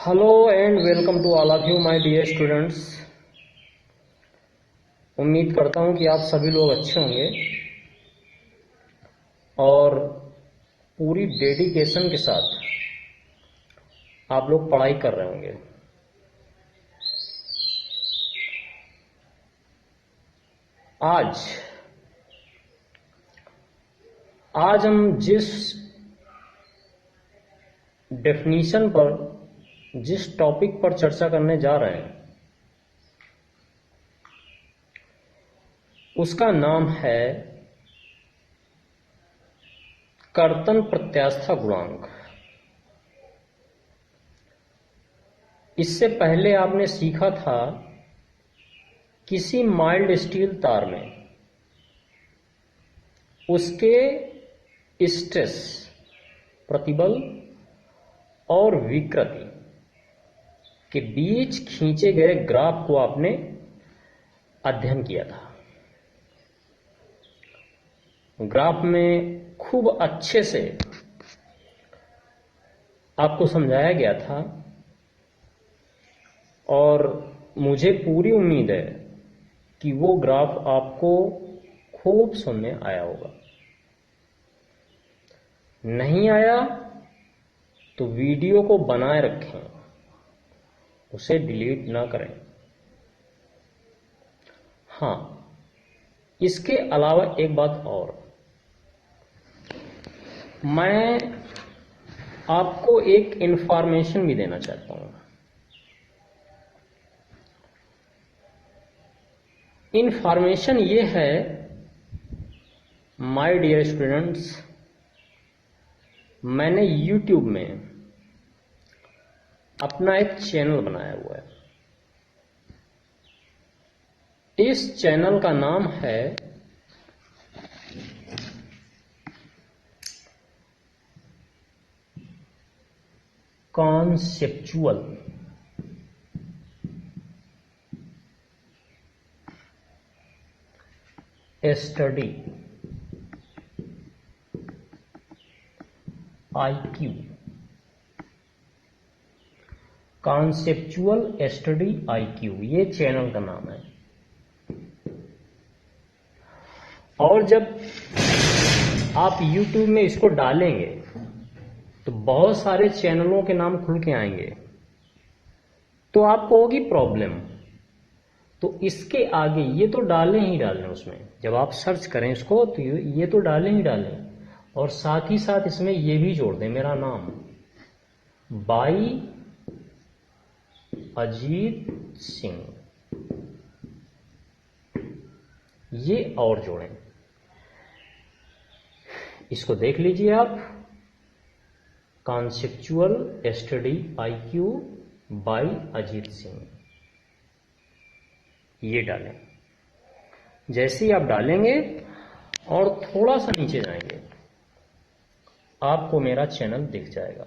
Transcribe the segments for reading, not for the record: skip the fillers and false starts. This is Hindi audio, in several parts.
Hello and welcome to all of you my dear students। उम्मीद करता हूँ कि आप सभी लोग अच्छे होंगे और पूरी डेडिकेशन के साथ आप लोग पढ़ाई कर रहे होंगे। आज हम जिस डेफिनीशन पर, जिस टॉपिक पर चर्चा करने जा रहे हैं उसका नाम है कर्तन प्रत्यास्था गुणांक। इससे पहले आपने सीखा था किसी माइल्ड स्टील तार में उसके स्ट्रेस, प्रतिबल और विकृति के बीच खींचे गए ग्राफ को आपने अध्ययन किया था। ग्राफ में खूब अच्छे से आपको समझाया गया था और मुझे पूरी उम्मीद है कि वो ग्राफ आपको खूब समझ में आया होगा। नहीं आया तो वीडियो को बनाए रखें, उसे डिलीट ना करें। हाँ, इसके अलावा एक बात और, मैं आपको एक इंफॉर्मेशन भी देना चाहता हूं। इंफॉर्मेशन ये है माय डियर स्टूडेंट्स, मैंने YouTube में अपना एक चैनल बनाया हुआ है। इस चैनल का नाम है conceptual study IQ। Conceptual study IQ, ये चैनल का नाम है। और जब आप YouTube में इसको डालेंगे तो बहुत सारे चैनलों के नाम खुल के आएंगे, तो आपको होगी प्रॉब्लम। तो इसके आगे ये तो डालें ही डालें, उसमें जब आप सर्च करें इसको तो ये तो डालें ही डालें, और साथ ही साथ इसमें ये भी जोड़ दें, मेरा नाम बाई अजीत सिंह, ये और जोड़ें। इसको देख लीजिए आप, conceptual study IQ by Ajit Singh, ये डालें। जैसे ही आप डालेंगे और थोड़ा सा नीचे जाएंगे, आपको मेरा चैनल दिख जाएगा।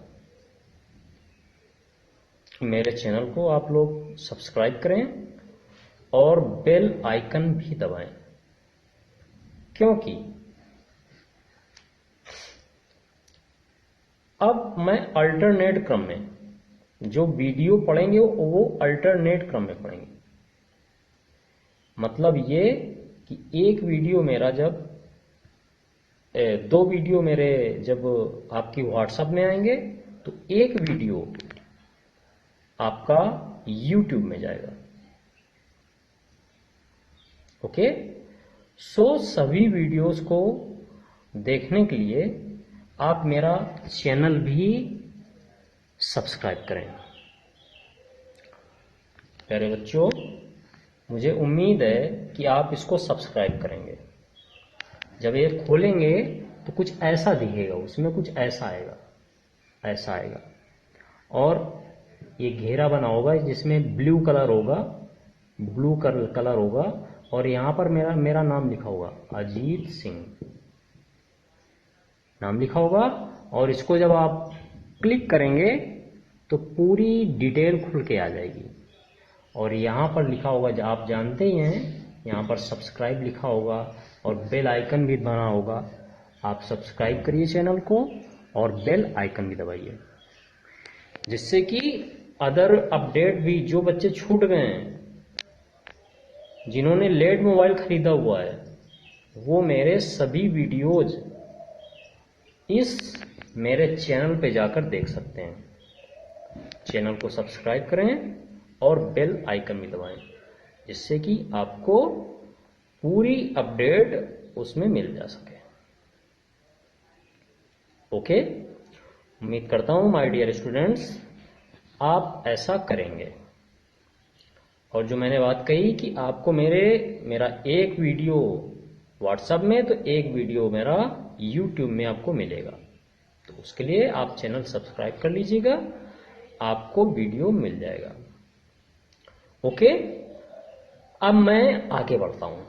मेरे चैनल को आप लोग सब्सक्राइब करें और बेल आइकन भी दबाएं, क्योंकि अब मैं अल्टरनेट क्रम में जो वीडियो पढ़ेंगे वो अल्टरनेट क्रम में पढ़ेंगे। मतलब ये कि एक वीडियो मेरा जब दो वीडियो मेरे जब आपकी व्हाट्सएप में आएंगे तो एक वीडियो आपका YouTube में जाएगा। ओके, सो सभी वीडियोस को देखने के लिए आप मेरा चैनल भी सब्सक्राइब करें। प्यारे बच्चों, मुझे उम्मीद है कि आप इसको सब्सक्राइब करेंगे। जब ये खोलेंगे तो कुछ ऐसा दिखेगा, उसमें कुछ ऐसा आएगा, ऐसा आएगा, और ये घेरा बना होगा जिसमें ब्लू कलर होगा, ब्लू कलर होगा, और यहां पर मेरा नाम लिखा होगा, अजीत सिंह नाम लिखा होगा। और इसको जब आप क्लिक करेंगे तो पूरी डिटेल खुल के आ जाएगी, और यहां पर लिखा होगा, जो आप जानते ही हैं, यहां पर सब्सक्राइब लिखा होगा और बेल आइकन भी बना होगा। आप सब्सक्राइब करिए चैनल को और बेल आइकन भी दबाइए, जिससे कि अदर अपडेट भी, जो बच्चे छूट गए हैं, जिन्होंने लेट मोबाइल खरीदा हुआ है, वो मेरे सभी वीडियोज इस मेरे चैनल पे जाकर देख सकते हैं। चैनल को सब्सक्राइब करें और बेल आइकन भी दबाएं, जिससे कि आपको पूरी अपडेट उसमें मिल जा सके। ओके, उम्मीद करता हूं माय डियर स्टूडेंट्स आप ऐसा करेंगे। और जो मैंने बात कही कि आपको मेरा एक वीडियो व्हाट्सएप में, तो एक वीडियो मेरा यूट्यूब में आपको मिलेगा, तो उसके लिए आप चैनल सब्सक्राइब कर लीजिएगा, आपको वीडियो मिल जाएगा। ओके, अब मैं आगे बढ़ता हूं।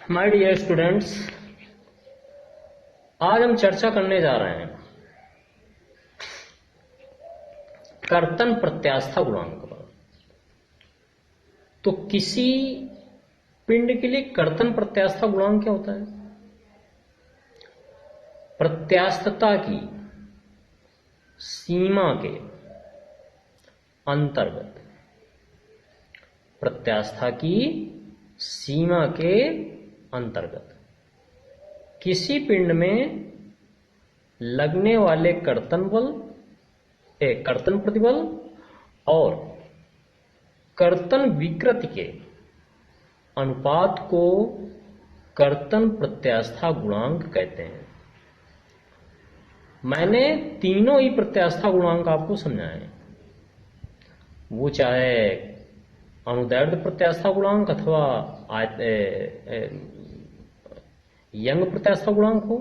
माय डियर स्टूडेंट्स, आज हम चर्चा करने जा रहे हैं कर्तन प्रत्यास्था गुणांक पर। तो किसी पिंड के लिए कर्तन प्रत्यास्था गुणांक क्या होता है? प्रत्यास्थता की सीमा के अंतर्गत, प्रत्यास्था की सीमा के अंतर्गत किसी पिंड में लगने वाले कर्तन प्रतिबल और कर्तन विकृति के अनुपात को कर्तन प्रत्यास्था गुणांक कहते हैं। मैंने तीनों ही प्रत्यास्था गुणांक आपको समझाए, वो चाहे अनुदैर्ध्य प्रत्यास्था गुणांक अथवा यंग प्रत्यास्था गुणांक हो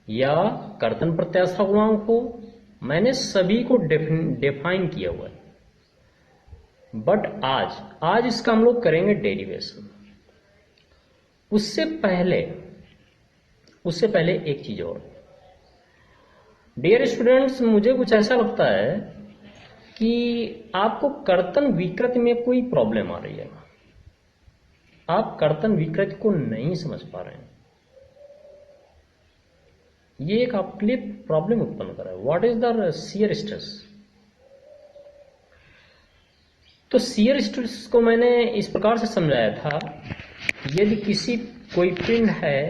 या कर्तन प्रत्यास्था गुणांक हो, मैंने सभी को डिफाइन किया हुआ है। बट आज इसका हम लोग करेंगे डेरिवेशन। उससे पहले एक चीज और, डियर स्टूडेंट्स, मुझे कुछ ऐसा लगता है कि आपको कर्तन विकृति में कोई प्रॉब्लम आ रही है, आप कर्तन विकृति को नहीं समझ पा रहे हैं। ये एक आपके लिए प्रॉब्लम उत्पन्न कर रहा है। What is the shear stress? तो शियर स्ट्रेस को मैंने इस प्रकार से समझाया था, यदि कोई पिंड है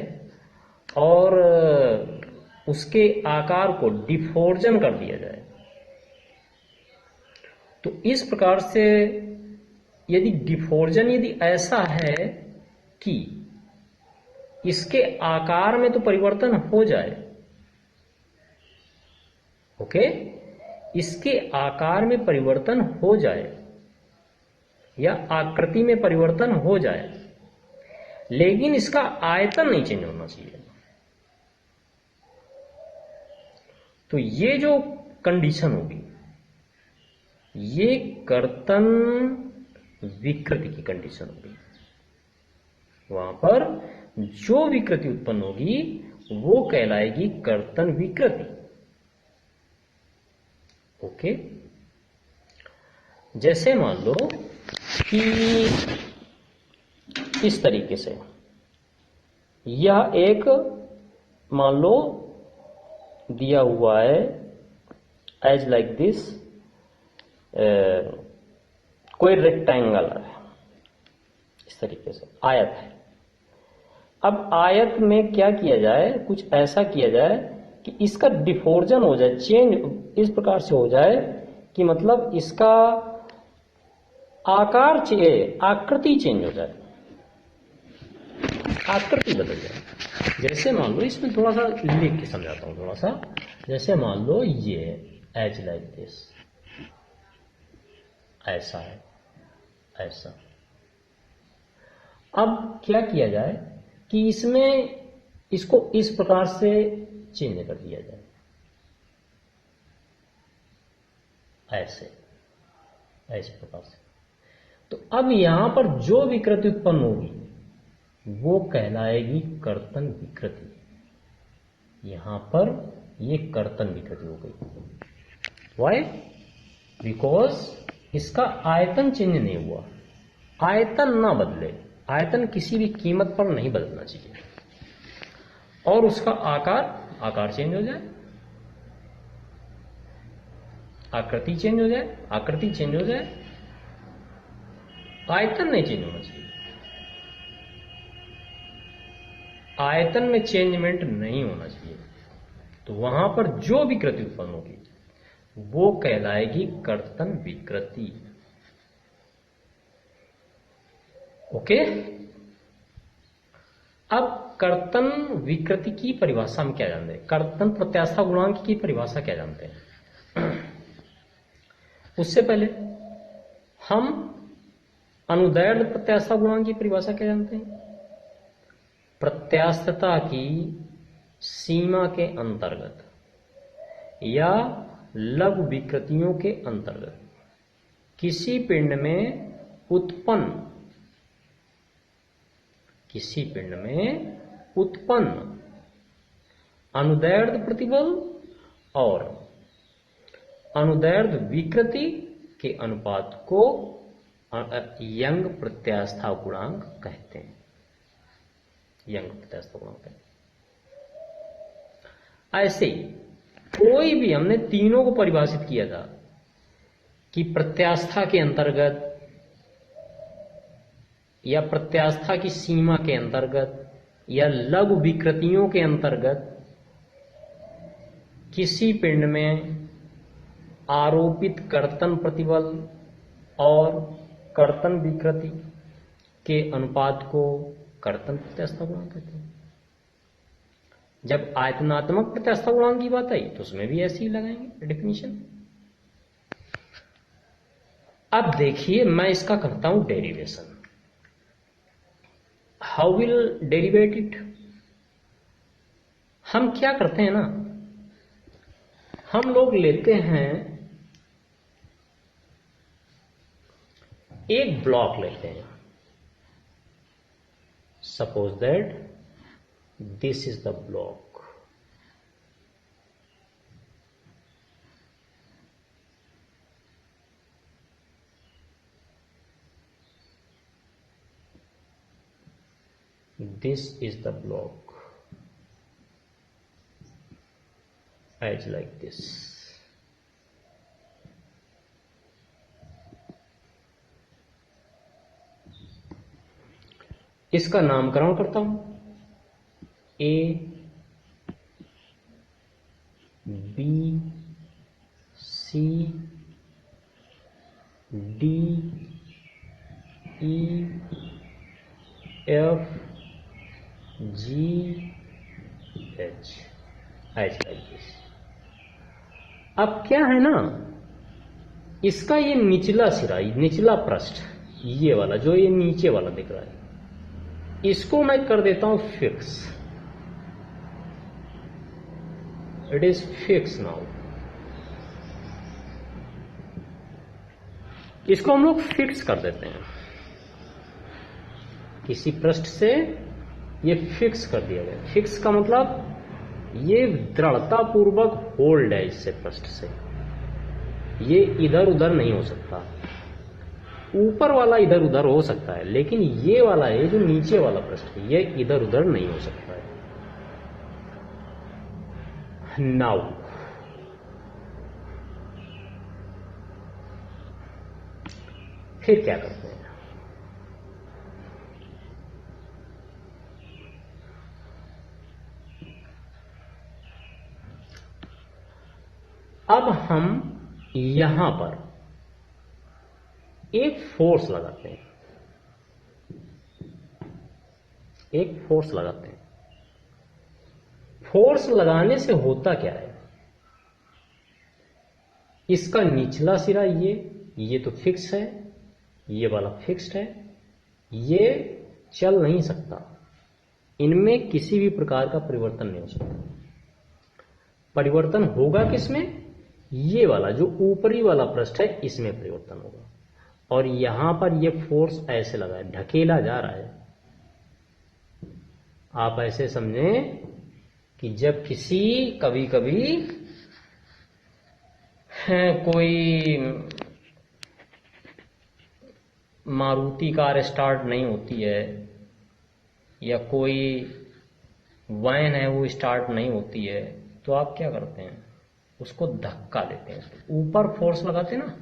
और उसके आकार को डिफोर्जन कर दिया जाए, तो इस प्रकार से यदि ऐसा है कि इसके आकार में तो परिवर्तन हो जाए, ओके, इसके आकार में परिवर्तन हो जाए या आकृति में परिवर्तन हो जाए, लेकिन इसका आयतन नहीं चेंज होना चाहिए, तो ये जो कंडीशन होगी, ये कर्तन विकृति की कंडीशन होगी। वहां पर जो विकृति उत्पन्न होगी वो कहलाएगी कर्तन विकृति। ओके, जैसे मान लो कि इस तरीके से यह एक, मान लो दिया हुआ है एज लाइक दिस, कोई रेक्टेंगल है, इस तरीके से आयत है। अब आयत में क्या किया जाए, कुछ ऐसा किया जाए कि इसका डिफोर्जन हो जाए, चेंज इस प्रकार से हो जाए कि मतलब इसका आकृति चेंज हो जाए, आकृति बदल जाए। जैसे मान लो, इसमें थोड़ा सा लिख के समझाता हूं थोड़ा सा। जैसे मान लो ये एज लाइक दिस, ऐसा है, ऐसा। अब क्या किया जाए कि इसको इस प्रकार से चेंज कर दिया जाए, ऐसे प्रकार से। तो अब यहां पर जो विकृति उत्पन्न होगी वो कहलाएगी कर्तन विकृति। यहां पर ये कर्तन विकृति हो गई। वाई? बिकॉज इसका आयतन चेंज नहीं हुआ, आयतन ना बदले, आयतन किसी भी कीमत पर नहीं बदलना चाहिए, और उसका आकार चेंज हो जाए, आकृति चेंज हो जाए, आकृति चेंज हो जाए, आयतन नहीं चेंज होना चाहिए। आयतन में चेंजमेंट नहीं होना चाहिए। तो वहां पर जो विकृति उत्पन्न होगी वो कहलाएगी कर्तन विकृति। ओके, अब कर्तन विकृति की परिभाषा हम क्या जानते हैं, कर्तन प्रत्यास्था गुणांक की परिभाषा क्या जानते हैं। उससे पहले हम अनुदैर्ध्य प्रत्यास्था गुणांक की परिभाषा क्या जानते हैं। प्रत्यास्थता की सीमा के अंतर्गत या लघु विकृतियों के अंतर्गत किसी पिंड में उत्पन्न अनुदैर्ध्य प्रतिबल और अनुदैर्ध्य विकृति के अनुपात को यंग प्रत्यास्था गुणांक कहते हैं। यंग प्रत्यास्था गुणांक कहते हैं। ऐसे ही कोई भी, हमने तीनों को परिभाषित किया था कि प्रत्यास्था के अंतर्गत या प्रत्यास्था की सीमा के अंतर्गत या लघु विकृतियों के अंतर्गत किसी पिंड में आरोपित कर्तन प्रतिबल और कर्तन विकृति के अनुपात को कर्तन प्रत्यास्था गुणांक कहते हैं। जब आयतनात्मक प्रत्यास्था गुणांक की बात आई तो उसमें भी ऐसे ही लगाएंगे डेफिनेशन। अब देखिए, मैं इसका करता हूं derivation. How will derivative it. हम क्या करते हैं ना, हम लोग लेते हैं एक ब्लॉक लेते हैं। Suppose that this is the block. This is the block as like this. इसका नामकरण करता हूं A, B, C, D, E, F, G, H ऐसे like this। अब क्या है ना, इसका ये निचला सिरा, निचला पृष्ठ, ये वाला जो ये नीचे वाला दिख रहा है, इसको मैं कर देता हूं fix. It is fix now. इसको हम लोग फिक्स कर देते हैं किसी पृष्ठ से, ये फिक्स कर दिया गया। फिक्स का मतलब ये दृढ़ता पूर्वक होल्ड है इससे, पृष्ठ से ये इधर उधर नहीं हो सकता। ऊपर वाला इधर उधर हो सकता है, लेकिन ये वाला है जो नीचे वाला पृष्ठ है, ये इधर उधर नहीं हो सकता है। नाउ फिर क्या करते हैं, अब हम यहां पर एक फोर्स लगाते हैं, एक फोर्स लगाते हैं। फोर्स लगाने से होता क्या है, इसका निचला सिरा ये तो फिक्स है, ये वाला फिक्स्ड है, ये चल नहीं सकता, इनमें किसी भी प्रकार का परिवर्तन नहीं हो सकता। परिवर्तन होगा किसमें, ये वाला जो ऊपरी वाला पृष्ठ है इसमें परिवर्तन होगा। और यहां पर ये फोर्स ऐसे लगा है, ढकेला जा रहा है। आप ऐसे समझें कि जब कभी कभी कोई मारुति कार स्टार्ट नहीं होती है या कोई वैन है वो स्टार्ट नहीं होती है, तो आप क्या करते हैं, उसको धक्का देते हैं, ऊपर फोर्स लगाते हैं ना,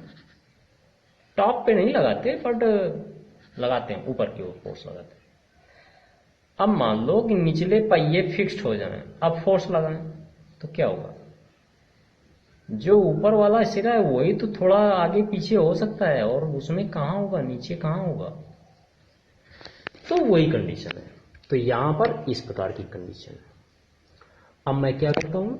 टॉप पे नहीं लगाते बट लगाते हैं, ऊपर की ओर फोर्स लगाते हैं। अब मान लो कि निचले पहिए फिक्स्ड हो जाएं, अब फोर्स लगाएं तो क्या होगा, जो ऊपर वाला सिरा है वही तो थोड़ा आगे पीछे हो सकता है, और उसमें कहाँ होगा, नीचे कहाँ होगा। तो वही कंडीशन है। तो यहां पर इस प्रकार की कंडीशन है। अब मैं क्या करता हूं,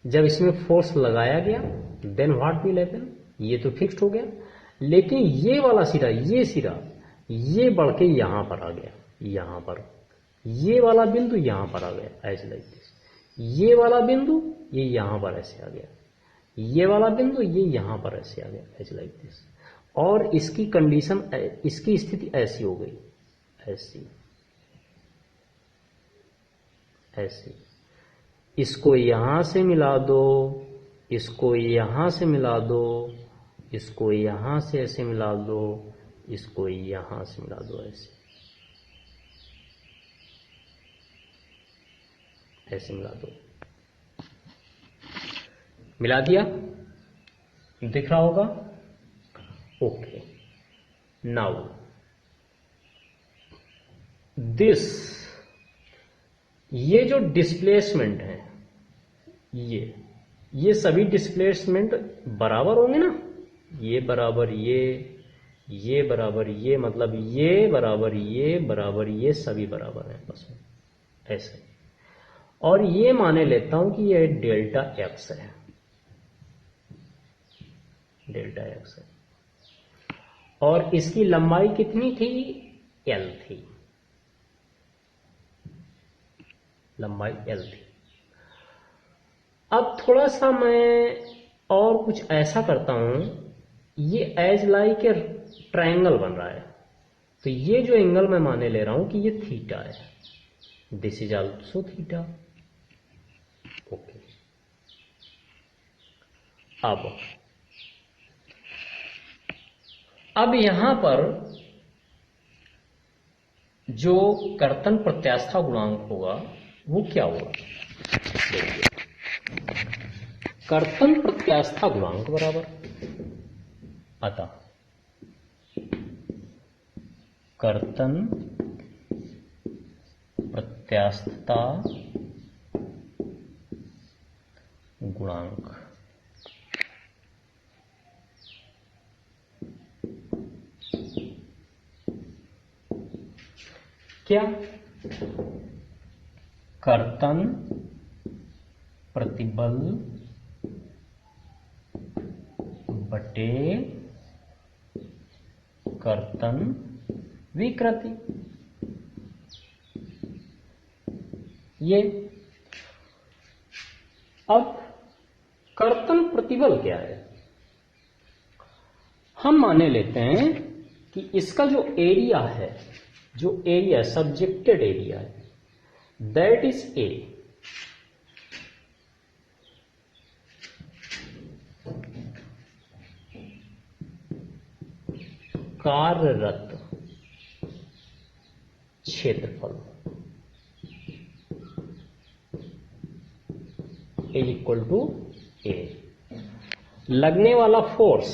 जब इसमें फोर्स लगाया गया देन व्हाट विल हैपन, ये तो फिक्स्ड हो गया, लेकिन ये वाला सिरा ये बढ़ के यहां पर आ गया, यहां पर ये वाला बिंदु यहां पर आ गया, ऐसे लाइक दिस, ये वाला बिंदु ये यहां पर ऐसे आ गया, ये वाला बिंदु ये यहां पर ऐसे आ गया, ऐसे लाइक दिस, और इसकी कंडीशन, इसकी स्थिति ऐसी हो गई, ऐसी ऐसी। इसको यहां से मिला दो, इसको यहां से मिला दो, इसको यहां से ऐसे मिला दो, इसको यहां से मिला दो, ऐसे मिला दो, मिला दिया, दिख रहा होगा। ओके, नाउ दिस, ये जो डिस्प्लेसमेंट है, ये सभी डिस्प्लेसमेंट बराबर होंगे ना, ये बराबर ये बराबर ये, मतलब ये बराबर ये सभी बराबर हैं बस ऐसे। और ये माने लेता हूं कि ये डेल्टा एक्स है, डेल्टा एक्स है, और इसकी लंबाई कितनी थी, एल थी, लंबाई एल थी। अब थोड़ा सा मैं और कुछ ऐसा करता हूं, ये एज लाइक ए ट्रायंगल बन रहा है, तो ये जो एंगल मैं माने ले रहा हूं कि ये थीटा है, this is also theta. Okay, अब यहां पर जो कर्तन प्रत्यास्था गुणांक होगा वो क्या होगा, देखिए, कर्तन प्रत्यास्था गुणांक बराबर, अतः कर्तन प्रत्यास्थता गुणांक क्या, कर्तन प्रतिबल बटे कर्तन विकृति, ये। अब कर्तन प्रतिबल क्या है, हम माने लेते हैं कि इसका जो एरिया है, जो एरिया सब्जेक्टेड एरिया है, दैट इज ए, कार्यरत क्षेत्रफल इज इक्वल टू ए, लगने वाला फोर्स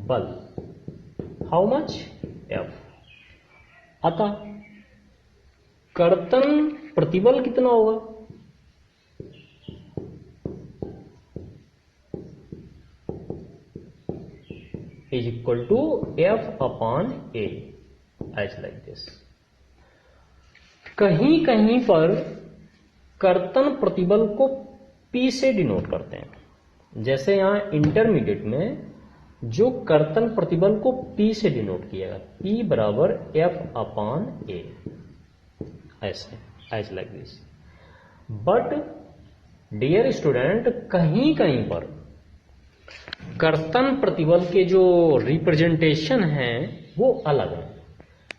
बल, हाउ मच, एफ, अतः कर्तन प्रतिबल कितना होगा, is equal to F upon A, as like this. कहीं कहीं पर कर्तन प्रतिबल को P से डिनोट करते हैं, जैसे यहां इंटरमीडिएट में जो कर्तन प्रतिबल को P से डिनोट किया, P बराबर F अपॉन A, ऐसे, as like this. But dear student, कहीं कहीं पर कर्तन प्रतिबल के जो रिप्रेजेंटेशन हैं वो अलग है,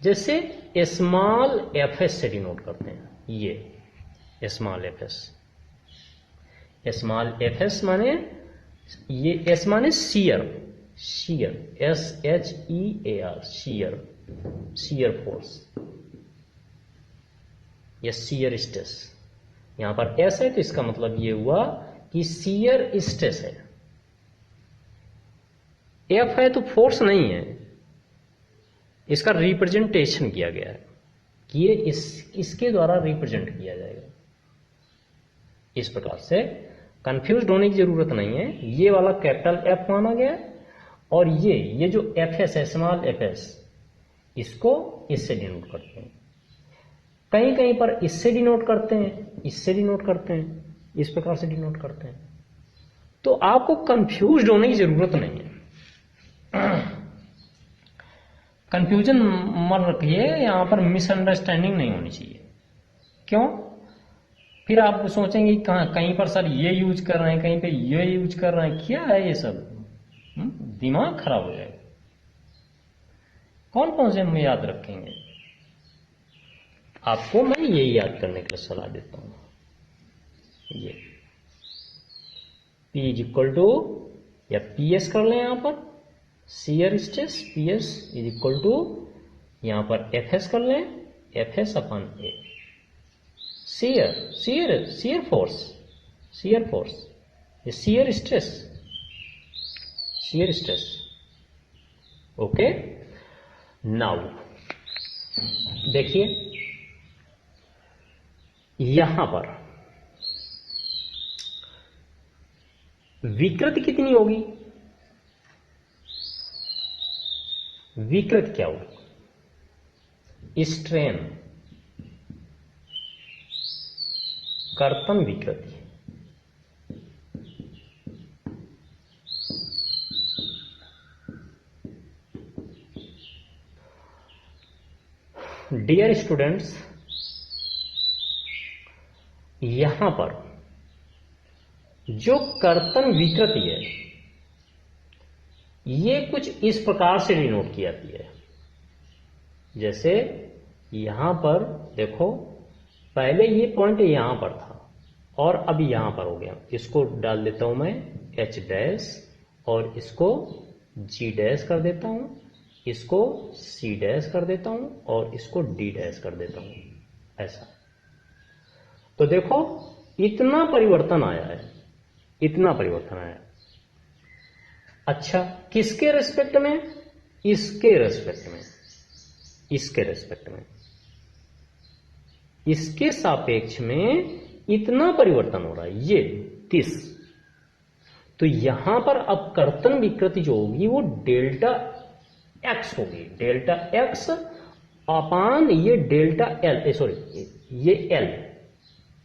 जैसे स्मॉल एफ एस से डिनोट करते हैं, ये small F S, small F S माने ये एस माने shear, shear SHEAR, shear, shear force या शियर स्ट्रेस। यहां पर एस है तो इसका मतलब ये हुआ कि शियर स्ट्रेस है। एफ है तो फोर्स नहीं है, इसका रिप्रेजेंटेशन किया गया है कि ये इसके द्वारा रिप्रेजेंट किया जाएगा। इस प्रकार से कंफ्यूज होने की जरूरत नहीं है। ये वाला कैपिटल एफ माना गया और ये जो एफ एस है, स्मॉल एफ एस, इसको इससे डिनोट करते हैं। कहीं कहीं पर इससे डिनोट करते हैं, इससे डिनोट करते हैं, इस प्रकार से डिनोट करते हैं। तो आपको कंफ्यूज होने की जरूरत नहीं है। कंफ्यूजन मत रखिए, यहां पर मिसअंडरस्टैंडिंग नहीं होनी चाहिए। क्यों? फिर आप सोचेंगे कहीं पर सर ये यूज कर रहे हैं, कहीं पे ये यूज कर रहे हैं, क्या है ये सब, दिमाग खराब हो जाएगा। कौन कौन से हम याद रखेंगे? आपको मैं यही याद करने की सलाह देता हूं। ये P इज इक्वल टू या PS कर लें, यहां पर shear stress PS is equal to यहां पर FS कर लें, FS upon A। Shear force, ये शियर स्ट्रेस। ओके, नाउ देखिए यहां पर विकृति कितनी होगी? विकृति क्या होगी? स्ट्रेन, कर्तन विकृति। डियर स्टूडेंट्स, यहां पर जो कर्तन विकृति है ये कुछ इस प्रकार से डिनोट की जाती है। जैसे यहां पर देखो, पहले ये पॉइंट यहां पर था और अब यहां पर हो गया। इसको डाल देता हूं मैं H डैश और इसको G डैश कर देता हूं, इसको C डैश कर देता हूं और इसको D डैश कर देता हूं, ऐसा। तो देखो इतना परिवर्तन आया है, इतना परिवर्तन आया। अच्छा, किसके रेस्पेक्ट में? इसके रेस्पेक्ट में, इसके रेस्पेक्ट में, इसके सापेक्ष में इतना परिवर्तन हो रहा है, ये 30। तो यहां पर अब कर्तन विकृति जो होगी वो डेल्टा एक्स होगी, डेल्टा एक्स अपान ये डेल्टा एल, सॉरी ये एल,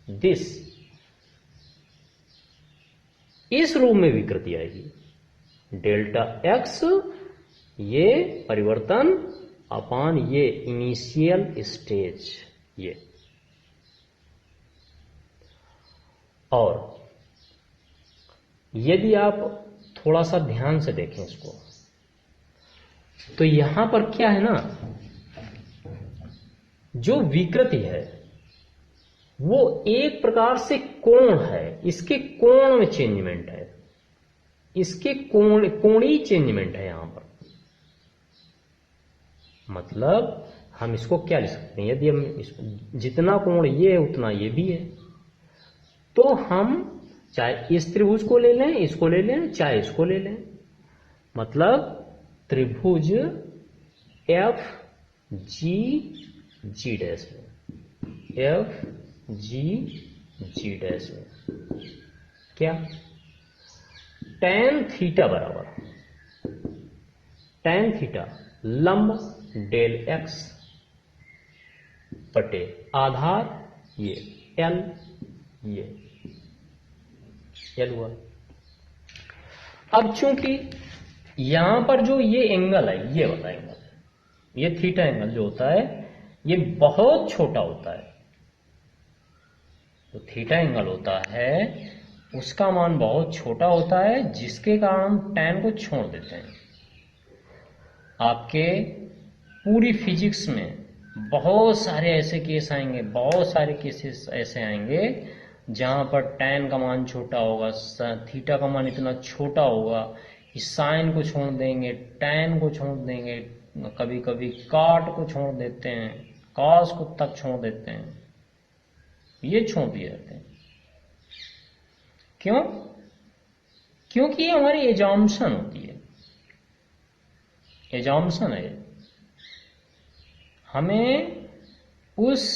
दिस, इस रूप में विकृति आएगी। डेल्टा एक्स ये परिवर्तन अपान ये इनिशियल स्टेज, ये। और यदि आप थोड़ा सा ध्यान से देखें इसको, तो यहां पर क्या है ना, जो विकृति है वो एक प्रकार से कोण है, इसके कोण में चेंजमेंट है, इसके कोणीय चेंजमेंट है यहां पर। मतलब हम इसको क्या लिख सकते हैं? यदि हम इसको जितना कोण ये है उतना ये भी है, तो हम चाहे इस त्रिभुज को ले लें, इसको ले लें, चाहे इसको ले लें। मतलब त्रिभुज एफ जी जी डैश में, एफ जी जी डैश में क्या tan थीटा बराबर tan थीटा लंब डेल एक्स बटे आधार ये एल, ये एल हुआ। अब चूंकि यहां पर जो ये एंगल है, ये वाला एंगल, ये थीटा एंगल जो होता है ये बहुत छोटा होता है। तो थीटा एंगल होता है उसका मान बहुत छोटा होता है, जिसके कारण हम tan को छोड़ देते हैं। आपके पूरी फिजिक्स में बहुत सारे ऐसे केस आएंगे, बहुत सारे केसेस ऐसे आएंगे जहां पर tan का मान छोटा होगा, थीटा का मान इतना छोटा होगा, इस साइन को छोड़ देंगे, tan को छोड़ देंगे, कभी कभी cot को छोड़ देते हैं, cos को तक छोड़ देते हैं, ये छोड़ दिए जाते हैं। क्यों? क्योंकि ये हमारी एजम्पशन होती है, एजम्पशन है। हमें उस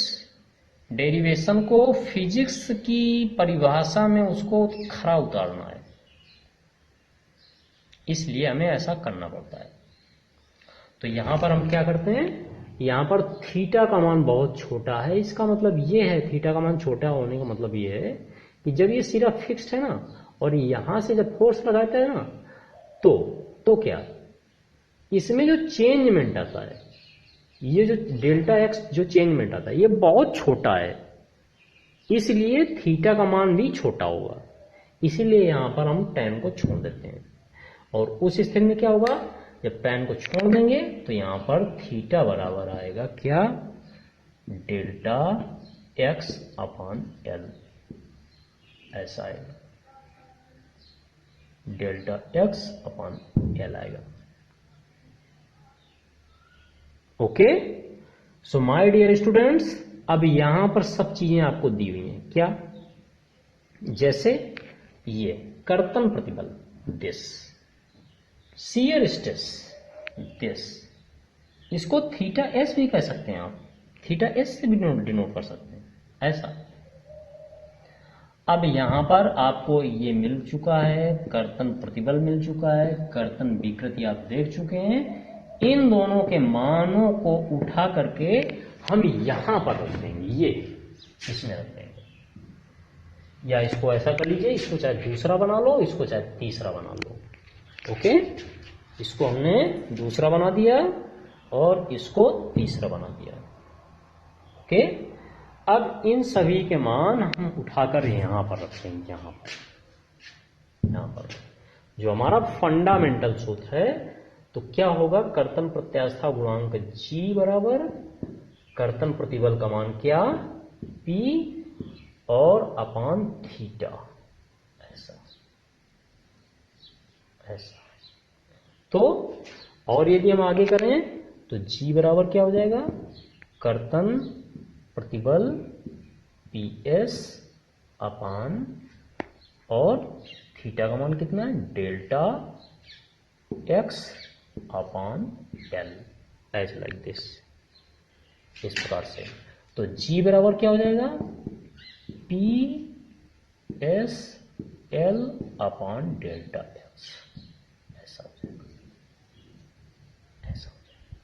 डेरिवेशन को फिजिक्स की परिभाषा में उसको खरा उतारना है, इसलिए हमें ऐसा करना पड़ता है। तो यहां पर हम क्या करते हैं, यहां पर थीटा का मान बहुत छोटा है, इसका मतलब ये है, थीटा का मान छोटा होने का मतलब ये है कि जब ये सिरा फिक्स्ड है ना, और यहां से जब फोर्स लगाते हैं ना, तो क्या इसमें जो चेंजमेंट आता है, ये जो डेल्टा एक्स जो चेंजमेंट आता है, ये बहुत छोटा है, इसलिए थीटा का मान भी छोटा होगा, इसीलिए यहां पर हम tan को छोड़ देते हैं। और उस स्थिति में क्या होगा, जब tan को छोड़ देंगे तो यहां पर थीटा बराबर आएगा क्या, डेल्टा एक्स अपॉन एल, ऐसा आएगा, डेल्टा एक्स अपॉन एल आएगा। Okay, so my dear students, अब यहां पर सब चीजें आपको दी हुई हैं, क्या, जैसे ये कर्तन प्रतिबल दिस, शियर स्ट्रेस दिस, इसको थीटा एस भी कह सकते हैं आप, थीटा एस से भी डिनोट कर सकते हैं, ऐसा। अब यहां पर आपको ये मिल चुका है, कर्तन प्रतिबल मिल चुका है, कर्तन विकृति आप देख चुके हैं, इन दोनों के मानों को उठा करके हम यहां पर रख देंगे, ये इसमें रख देंगे, या इसको ऐसा कर लीजिए, इसको चाहे दूसरा बना लो, इसको चाहे तीसरा बना लो। ओके, इसको हमने दूसरा बना दिया और इसको तीसरा बना दिया। ओके, अब इन सभी के मान हम उठाकर यहां पर रखेंगे, यहां पर जो हमारा फंडामेंटल सूत्र है, तो क्या होगा, कर्तन प्रत्यास्था गुणांक G बराबर कर्तन प्रतिबल का मान क्या, P और अपान थीटा, ऐसा ऐसा। तो और यदि हम आगे करें तो G बराबर क्या हो जाएगा, कर्तन प्रतिबल PS अपान, और थीटा का मान कितना है, delta X upon L, as like this, इस प्रकार से। तो G बराबर क्या हो जाएगा, P S L upon delta X, ऐसा हो जाएगा, ऐसा हो जाएगा,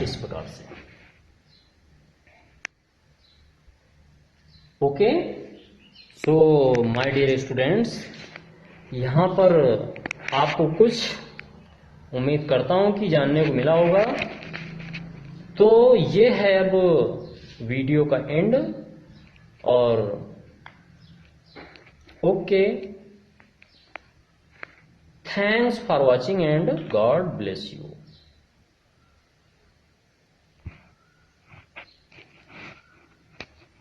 इस प्रकार से। Okay, so my dear students, यहां पर आपको कुछ उम्मीद करता हूं कि जानने को मिला होगा। तो ये है अब वीडियो का एंड, और okay, thanks for watching and God bless you.